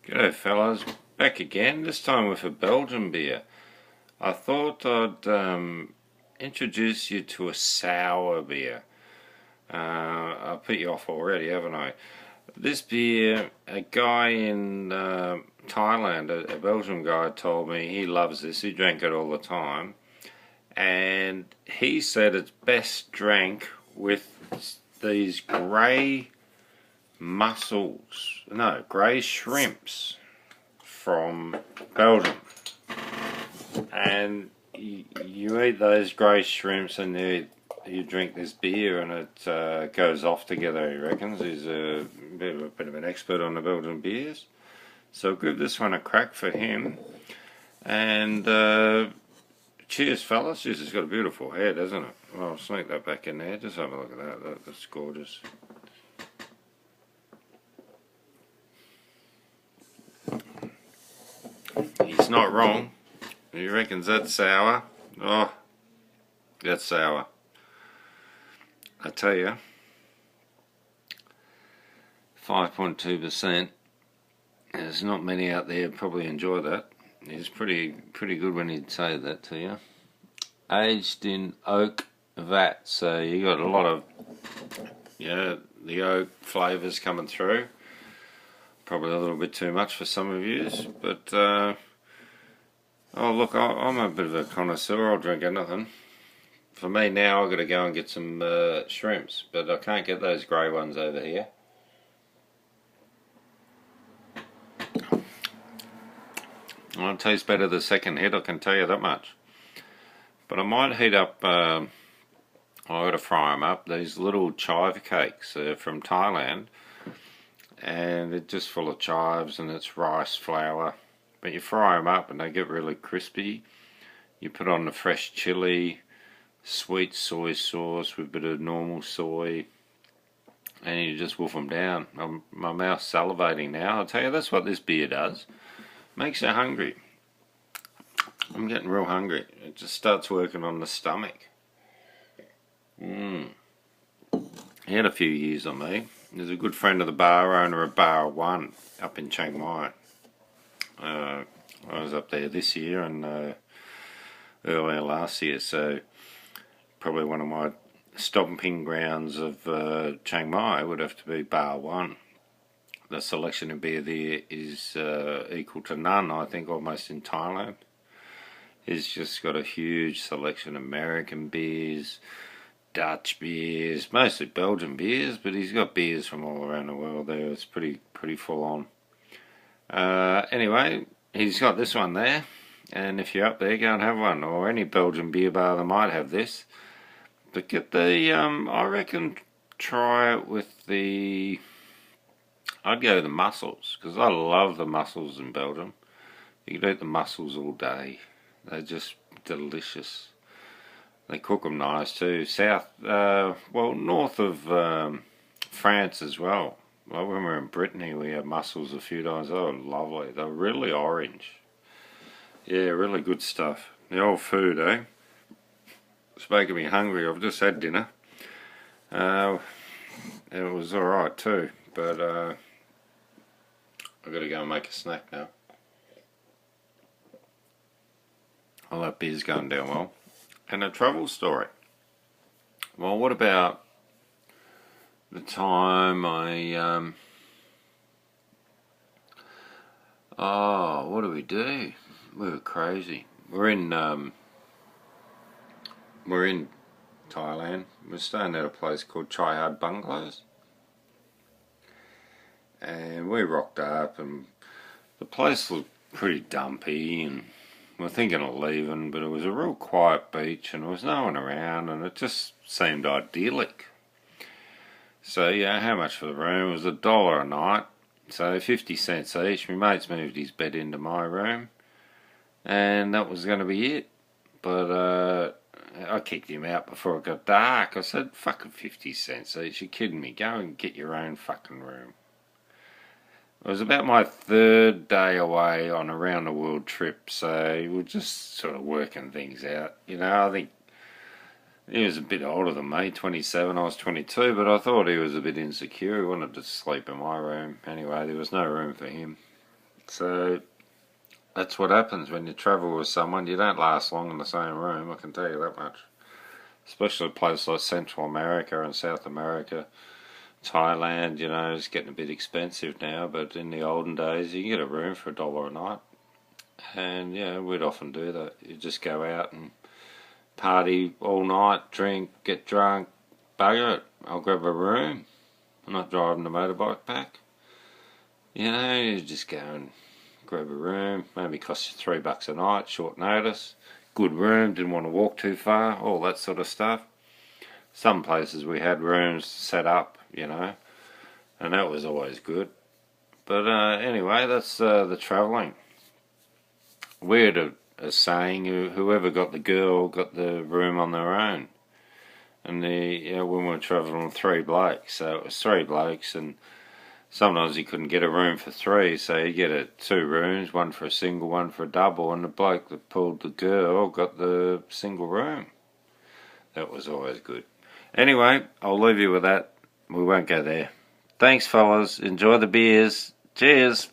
G'day fellas, back again, this time with a Belgian beer. I thought I'd introduce you to a sour beer. I'll put you off already, haven't I? This beer, a guy in Thailand, a Belgian guy, told me he loves this, he drank it all the time. And he said it's best drank with these grey grey shrimps from Belgium. And you eat those grey shrimps and you drink this beer and it goes off together, he reckons. He's a bit of an expert on the Belgian beers. So I'll give this one a crack for him. And cheers fellas. Jeez, it's got a beautiful head, doesn't it? Well, I'll sneak that back in there. Just have a look at that. That's gorgeous. He's not wrong. He reckons that's sour. Oh, that's sour. I tell you, 5.2%. There's not many out there probably enjoy that. He's pretty good when he'd say that to you. Aged in oak vat, so you got a lot of the oak flavours coming through. Probably a little bit too much for some of you, but oh look, I'm a bit of a connoisseur. I'll drink anything. For me now, I've got to go and get some shrimps, but I can't get those grey ones over here. Well, it tastes better the second hit, I can tell you that much. But I might heat up, I've got to fry them up, these little chive cakes from Thailand. And they're just full of chives and it's rice flour. But you fry them up and they get really crispy. You put on the fresh chili, sweet soy sauce with a bit of normal soy, and you just wolf them down. My mouth's salivating now. I'll tell you, that's what this beer does. Makes you hungry. I'm getting real hungry. It just starts working on the stomach. He had a few years on me. There's a good friend of the bar owner of Bar 1 up in Chiang Mai. I was up there this year and earlier last year, so probably one of my stomping grounds of Chiang Mai would have to be Bar 1. The selection of beer there is equal to none, I think, almost in Thailand. He's just got a huge selection of American beers, Dutch beers, mostly Belgian beers, but he's got beers from all around the world there. It's pretty full on. Anyway, he's got this one there, and if you're up there, go and have one, or any Belgian beer bar that might have this. But get the, I reckon, try it with the, I'd go the mussels, because I love the mussels in Belgium. You could eat the mussels all day. They're just delicious. They cook them nice too. North of France as well. Like when we were in Brittany, we had mussels a few times. They were lovely. They were really orange. Yeah, really good stuff. The old food, eh? It's making me hungry. I've just had dinner. It was alright too, but I've got to go and make a snack now. Well, that beer's going down well. And a travel story. Well, what about the time what do we do? We were crazy. We're in Thailand. We're staying at a place called Chai Hard Bungalows. And we rocked up and the place looked pretty dumpy and we're thinking of leaving, but it was a real quiet beach and there was no one around and it just seemed idyllic. So yeah, how much for the room? It was $1 a night, so 50 cents each. My mate's moved his bed into my room and that was going to be it. But I kicked him out before it got dark. I said, fucking 50 cents each, you're kidding me, go and get your own fucking room. It was about my third day away on a round the world trip, so we're just sort of working things out. You know, I think he was a bit older than me, 27, I was 22, but I thought he was a bit insecure. He wanted to sleep in my room. Anyway, there was no room for him. So that's what happens when you travel with someone. You don't last long in the same room, I can tell you that much. Especially a place like Central America and South America. Thailand, you know, is getting a bit expensive now, but in the olden days you can get a room for $1 a night. And yeah, we'd often do that. You just go out and party all night, drink, get drunk, bugger it. I'll grab a room. I'm not driving the motorbike back. You know, you just go and grab a room. Maybe cost you $3 a night, short notice. Good room, didn't want to walk too far, all that sort of stuff. Some places we had rooms set up, you know, and that was always good. But anyway, that's the travelling. We had a saying, whoever got the girl got the room on their own. And when we were travelling with 3 blokes, so it was 3 blokes, and sometimes you couldn't get a room for 3, so you get 2 rooms, one for a single, one for a double, and the bloke that pulled the girl got the single room. That was always good. Anyway, I'll leave you with that. We won't go there. Thanks, fellas. Enjoy the beers. Cheers.